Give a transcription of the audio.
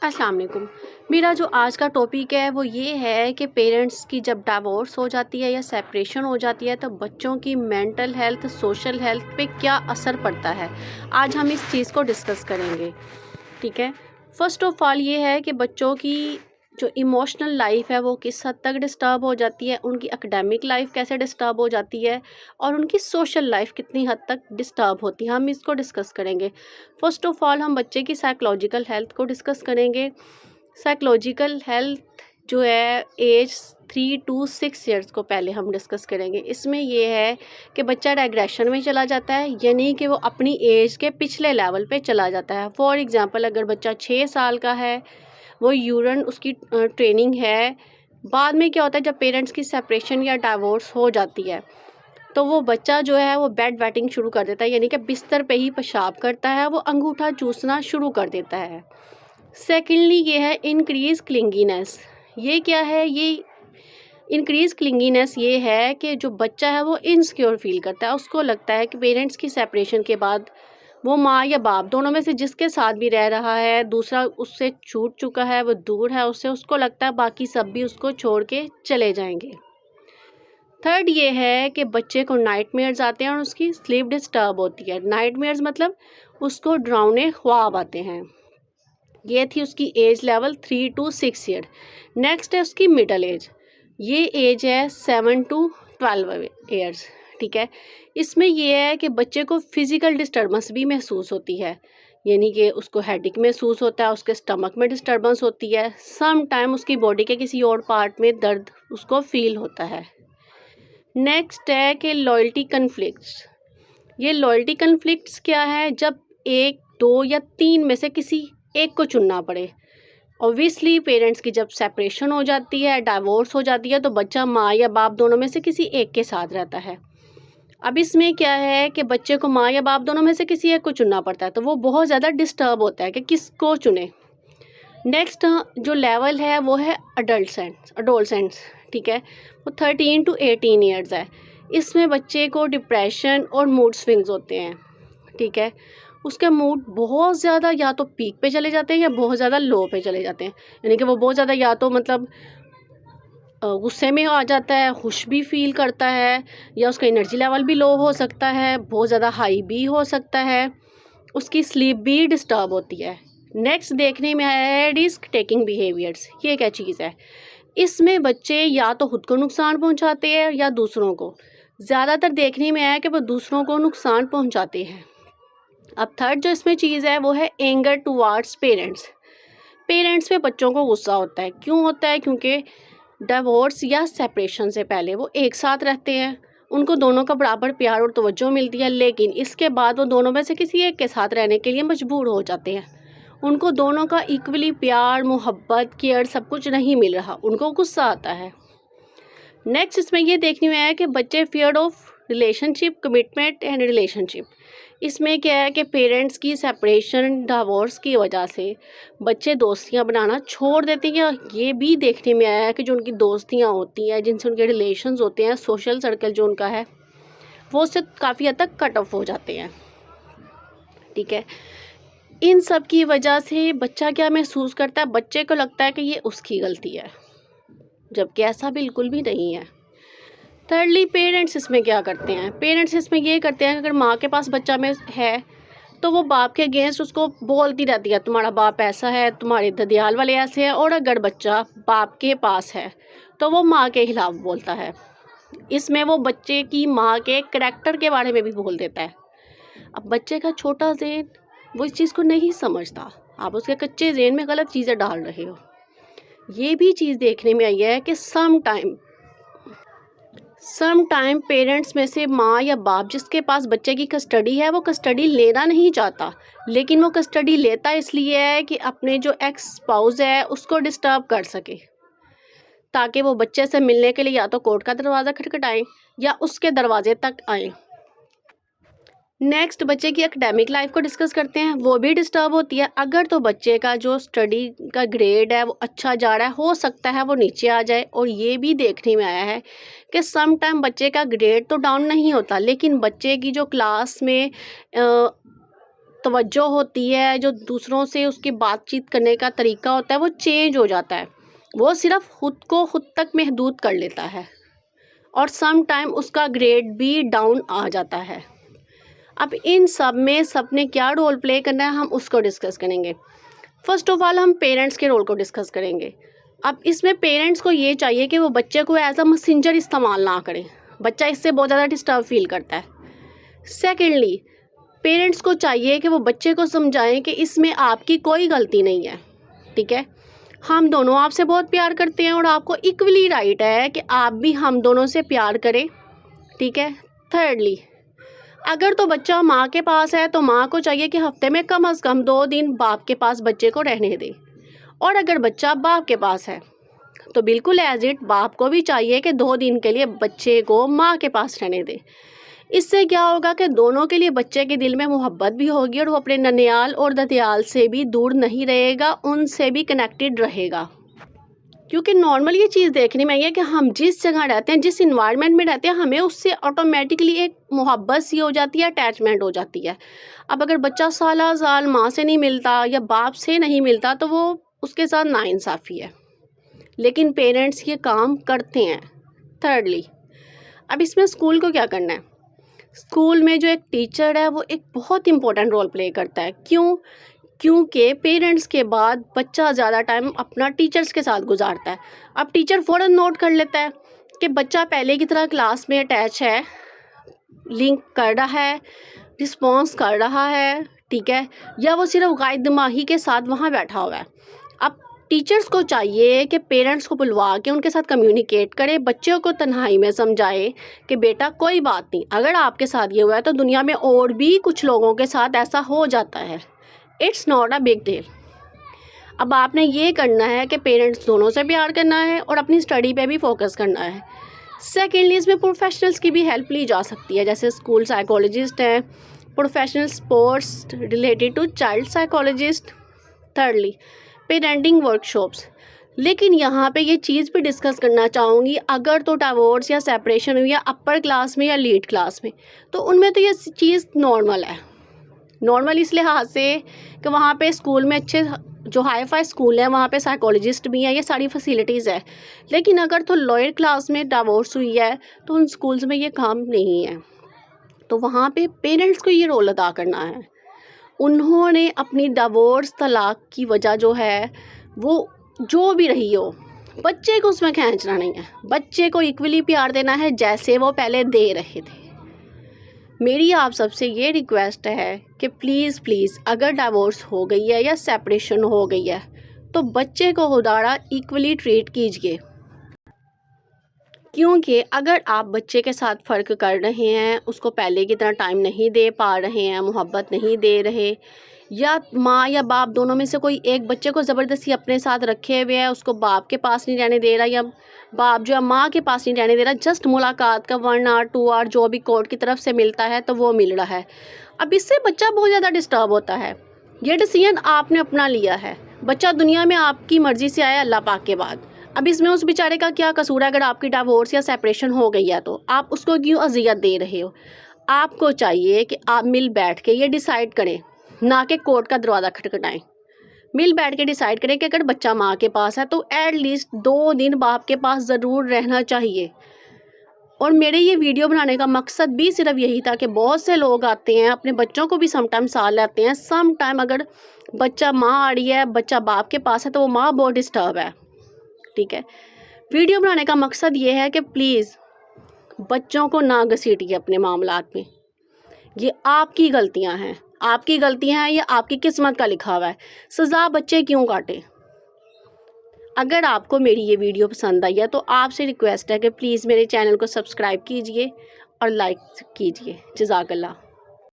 अस्सलाम वालेकुम। मेरा जो आज का टॉपिक है वो ये है कि पेरेंट्स की जब डिवोर्स हो जाती है या सेपरेशन हो जाती है तो बच्चों की मेंटल हेल्थ, सोशल हेल्थ पे क्या असर पड़ता है। आज हम इस चीज़ को डिस्कस करेंगे, ठीक है। फर्स्ट ऑफ ऑल ये है कि बच्चों की जो इमोशनल लाइफ है वो किस हद तक डिस्टर्ब हो जाती है, उनकी एकेडमिक लाइफ कैसे डिस्टर्ब हो जाती है और उनकी सोशल लाइफ कितनी हद तक डिस्टर्ब होती है, हम इसको डिस्कस करेंगे। फर्स्ट ऑफ ऑल हम बच्चे की साइकोलॉजिकल हेल्थ को डिस्कस करेंगे। साइकोलॉजिकल हेल्थ जो है एज 3 to 6 ईयर्स को पहले हम डिस्कस करेंगे। इसमें ये है कि बच्चा रेग्रेशन में चला जाता है, यानी कि वो अपनी एज के पिछले लेवल पे चला जाता है। फॉर एग्ज़ाम्पल अगर बच्चा 6 साल का है, वो यूरन उसकी ट्रेनिंग है। बाद में क्या होता है, जब पेरेंट्स की सेपरेशन या डाइवोर्स हो जाती है तो वो बच्चा जो है वो बेड वेटिंग शुरू कर देता है, यानी कि बिस्तर पे ही पेशाब करता है, वो अंगूठा चूसना शुरू कर देता है। सेकेंडली ये है इंक्रीज़ क्लिंगीनेस। ये क्या है, ये इंक्रीज़ क्लिंगीनेस ये है कि जो बच्चा है वो इनसिक्योर फील करता है। उसको लगता है कि पेरेंट्स की सेपरेशन के बाद वो माँ या बाप दोनों में से जिसके साथ भी रह रहा है, दूसरा उससे छूट चुका है, वो दूर है उससे, उसको लगता है बाकी सब भी उसको छोड़ के चले जाएंगे। थर्ड ये है कि बच्चे को नाइटमेयर्स आते हैं और उसकी स्लीप डिस्टर्ब होती है। नाइटमेयर्स मतलब उसको डरावने ख्वाब आते हैं। ये थी उसकी age level 3 to 6 year. Next है उसकी मिडल एज। ये एज है 7 to 12 ईयर्स, ठीक है। इसमें ये है कि बच्चे को फिज़िकल डिस्टर्बेंस भी महसूस होती है, यानी कि उसको हेडेक महसूस होता है, उसके स्टमक में डिस्टर्बेंस होती है, सम टाइम उसकी बॉडी के किसी और पार्ट में दर्द उसको फील होता है। नेक्स्ट है कि लॉयल्टी कन्फ्लिक्ट्स। ये लॉयल्टी कन्फ्लिक्ट्स क्या है, जब एक, दो या तीन में से किसी एक को चुनना पड़े। ऑब्वियसली पेरेंट्स की जब सेपरेशन हो जाती है, डाइवोर्स हो जाती है, तो बच्चा माँ या बाप दोनों में से किसी एक के साथ रहता है। अब इसमें क्या है कि बच्चे को माँ या बाप दोनों में से किसी एक को चुनना पड़ता है, तो वो बहुत ज़्यादा डिस्टर्ब होता है कि किसको चुने। नेक्स्ट जो लेवल है वो है अडोलसेंट्स, ठीक है। वो 13 to 18 ईयर्स है। इसमें बच्चे को डिप्रेशन और मूड स्विंग्स होते हैं, ठीक है। उसके मूड बहुत ज़्यादा या तो पीक पे चले जाते हैं या बहुत ज़्यादा लो पे चले जाते हैं, यानी कि वो बहुत ज़्यादा या तो मतलब गुस्से में आ जाता है, खुश भी फील करता है, या उसका एनर्जी लेवल भी लो हो सकता है, बहुत ज़्यादा हाई भी हो सकता है, उसकी स्लीप भी डिस्टर्ब होती है। नेक्स्ट देखने में आया है रिस्क टेकिंग बिहेवियर्स। ये क्या चीज़ है, इसमें बच्चे या तो खुद को नुकसान पहुंचाते हैं या दूसरों को। ज़्यादातर देखने में आया है कि वो दूसरों को नुकसान पहुंचाते हैं। अब थर्ड जो इसमें चीज़ है वो है एंगर टुवार्ड्स पेरेंट्स। पेरेंट्स पे बच्चों को गुस्सा होता है, क्यों होता है, क्योंकि डिवोर्स या सेपरेशन से पहले वो एक साथ रहते हैं, उनको दोनों का बराबर प्यार और तवज्जो मिलती है, लेकिन इसके बाद वो दोनों में से किसी एक के साथ रहने के लिए मजबूर हो जाते हैं। उनको दोनों का इक्वली प्यार, मोहब्बत, केयर सब कुछ नहीं मिल रहा, उनको गुस्सा आता है। नेक्स्ट इसमें ये देखने में आया कि बच्चे fear of relationship, commitment and relationship. इसमें क्या है कि पेरेंट्स की सेपरेशन, डिवोर्स की वजह से बच्चे दोस्तियां बनाना छोड़ देते हैं। ये भी देखने में आया है कि जो उनकी दोस्तियां होती हैं, जिनसे उनके रिलेशंस होते हैं, सोशल सर्कल जो उनका है, वो उससे काफ़ी हद तक कट ऑफ हो जाते हैं, ठीक है। इन सब की वजह से बच्चा क्या महसूस करता है, बच्चे को लगता है कि ये उसकी गलती है, जबकि ऐसा बिल्कुल भी नहीं है। थर्डली पेरेंट्स इसमें क्या करते हैं, पेरेंट्स इसमें ये करते हैं कि अगर माँ के पास बच्चा में है तो वो बाप के अगेंस्ट उसको बोलती रहती है, तुम्हारा बाप ऐसा है, तुम्हारे ददियाल वाले ऐसे हैं। और अगर बच्चा बाप के पास है तो वो माँ के खिलाफ बोलता है। इसमें वो बच्चे की माँ के करैक्टर के बारे में भी बोल देता है। अब बच्चे का छोटा ज़हन वो इस चीज़ को नहीं समझता, आप उसके कच्चे ज़हन में गलत चीज़ें डाल रहे हो। ये भी चीज़ देखने में आई है कि सम टाइम पेरेंट्स में से माँ या बाप जिसके पास बच्चे की कस्टडी है, वो कस्टडी लेना नहीं चाहता, लेकिन वो कस्टडी लेता इसलिए है कि अपने जो एक्स स्पाउस है उसको डिस्टर्ब कर सके, ताकि वो बच्चे से मिलने के लिए या तो कोर्ट का दरवाज़ा खटखटाएं या उसके दरवाजे तक आएँ। नेक्स्ट बच्चे की एकेडमिक लाइफ को डिस्कस करते हैं, वो भी डिस्टर्ब होती है। अगर तो बच्चे का जो स्टडी का ग्रेड है वो अच्छा जा रहा है, हो सकता है वो नीचे आ जाए। और ये भी देखने में आया है कि सम टाइम बच्चे का ग्रेड तो डाउन नहीं होता, लेकिन बच्चे की जो क्लास में तवज्जो होती है, जो दूसरों से उसकी बातचीत करने का तरीका होता है वो चेंज हो जाता है। वो सिर्फ खुद को खुद तक महदूद कर लेता है और सम टाइम उसका ग्रेड भी डाउन आ जाता है। अब इन सब में सबने क्या रोल प्ले करना है हम उसको डिस्कस करेंगे। फर्स्ट ऑफ ऑल हम पेरेंट्स के रोल को डिस्कस करेंगे। अब इसमें पेरेंट्स को ये चाहिए कि वो बच्चे को एज अ मैसेंजर इस्तेमाल ना करें, बच्चा इससे बहुत ज़्यादा डिस्टर्ब फील करता है। सेकेंडली, पेरेंट्स को चाहिए कि वो बच्चे को समझाएं कि इसमें आपकी कोई गलती नहीं है, ठीक है। हम दोनों आपसे बहुत प्यार करते हैं और आपको इक्वली राइट है कि आप भी हम दोनों से प्यार करें, ठीक है। थर्डली, अगर तो बच्चा माँ के पास है तो माँ को चाहिए कि हफ्ते में कम से कम 2 दिन बाप के पास बच्चे को रहने दे, और अगर बच्चा बाप के पास है तो बिल्कुल एज इट बाप को भी चाहिए कि 2 दिन के लिए बच्चे को माँ के पास रहने दे। इससे क्या होगा कि दोनों के लिए बच्चे के दिल में मोहब्बत भी होगी और वो अपने ननियाल और ददियाल से भी दूर नहीं रहेगा, उनसे भी कनेक्टेड रहेगा। क्योंकि नॉर्मल ये चीज़ देखने में आई है कि हम जिस जगह रहते हैं, जिस इन्वायरमेंट में रहते हैं, हमें उससे ऑटोमेटिकली एक मोहब्बत सी हो जाती है, अटैचमेंट हो जाती है। अब अगर बच्चा साल साल माँ से नहीं मिलता या बाप से नहीं मिलता तो वो उसके साथ नाइंसाफ़ी है, लेकिन पेरेंट्स ये काम करते हैं। थर्डली, अब इसमें स्कूल को क्या करना है। स्कूल में जो एक टीचर है वो एक बहुत इंपॉर्टेंट रोल प्ले करता है। क्यों? क्योंकि पेरेंट्स के बाद बच्चा ज़्यादा टाइम अपना टीचर्स के साथ गुजारता है। अब टीचर फ़ौरन नोट कर लेता है कि बच्चा पहले की तरह क्लास में अटैच है, लिंक कर रहा है, रिस्पॉन्स कर रहा है, ठीक है, या वो सिर्फ गायद दिमागी के साथ वहाँ बैठा हुआ है। अब टीचर्स को चाहिए कि पेरेंट्स को बुलवा के उनके साथ कम्युनिकेट करे, बच्चों को तन्हाई में समझाए कि बेटा कोई बात नहीं, अगर आपके साथ ये हुआ है तो दुनिया में और भी कुछ लोगों के साथ ऐसा हो जाता है, it's not a big deal. अब आपने ये करना है कि पेरेंट्स दोनों से प्यार करना है और अपनी स्टडी पे भी फोकस करना है। सेकेंडली, इसमें प्रोफेशनल्स की भी हेल्प ली जा सकती है, जैसे स्कूल साइकोलॉजिस्ट हैं, professional sports related to child psychologist. Thirdly, parenting workshops. लेकिन यहाँ पे ये चीज़ भी डिस्कस करना चाहूँगी, अगर तो डिवोर्स या सेपरेशन हुई है अपर क्लास में या लीड क्लास में, तो उनमें तो ये चीज़ नॉर्मल है। नॉर्मल इस लिहाज से कि वहाँ पे स्कूल में अच्छे जो हाई फाई स्कूल है वहाँ पे साइकोलॉजिस्ट भी हैं, ये सारी फैसिलिटीज़ है। लेकिन अगर तो लोअर क्लास में डिवोर्स हुई है तो उन स्कूल्स में ये काम नहीं है, तो वहाँ पे पेरेंट्स को ये रोल अदा करना है। उन्होंने अपनी डिवोर्स तलाक की वजह जो है वो जो भी रही हो, बच्चे को उसमें खींचना नहीं है, बच्चे को इक्वली प्यार देना है जैसे वो पहले दे रहे थे। मेरी आप सबसे ये रिक्वेस्ट है कि प्लीज़ प्लीज़ अगर डिवोर्स हो गई है या सेपरेशन हो गई है तो बच्चे को खुदारा इक्वली ट्रीट कीजिए। क्योंकि अगर आप बच्चे के साथ फ़र्क कर रहे हैं, उसको पहले की तरह टाइम नहीं दे पा रहे हैं, मोहब्बत नहीं दे रहे, या माँ या बाप दोनों में से कोई एक बच्चे को ज़बरदस्ती अपने साथ रखे हुए है, उसको बाप के पास नहीं रहने दे रहा, या बाप जो है माँ के पास नहीं रहने दे रहा, जस्ट मुलाकात का 1 आवर 2 आवर जो भी कोर्ट की तरफ से मिलता है तो वो मिल रहा है। अब इससे बच्चा बहुत ज़्यादा डिस्टर्ब होता है। ये डिसीजन आपने अपना लिया है, बच्चा दुनिया में आपकी मर्ज़ी से आया अल्लाह पाक के बाद। अब इसमें उस बेचारे का क्या कसूर है? अगर आपकी डिवोर्स या सेपरेशन हो गई है तो आप उसको क्यों अजियत दे रहे हो? आपको चाहिए कि आप मिल बैठ के ये डिसाइड करें, ना कि कोर्ट का दरवाज़ा खटखटाएं। मिल बैठ के डिसाइड करें कि अगर बच्चा माँ के पास है तो एटलीस्ट 2 दिन बाप के पास ज़रूर रहना चाहिए। और मेरे ये वीडियो बनाने का मकसद भी सिर्फ यही था कि बहुत से लोग आते हैं अपने बच्चों को भी समटाइम साथ लाते हैं, सम टाइम अगर बच्चा माँ आ रही है, बच्चा बाप के पास है तो वो माँ बहुत डिस्टर्ब है, ठीक है। वीडियो बनाने का मकसद ये है कि प्लीज़ बच्चों को ना घसीटिए अपने मामलात में। ये आपकी गलतियां हैं, आपकी गलतियां हैं, ये आपकी किस्मत का लिखा हुआ है। सज़ा बच्चे क्यों काटे? अगर आपको मेरी ये वीडियो पसंद आई है तो आपसे रिक्वेस्ट है कि प्लीज़ मेरे चैनल को सब्सक्राइब कीजिए और लाइक कीजिए। जज़ाकल्लाह।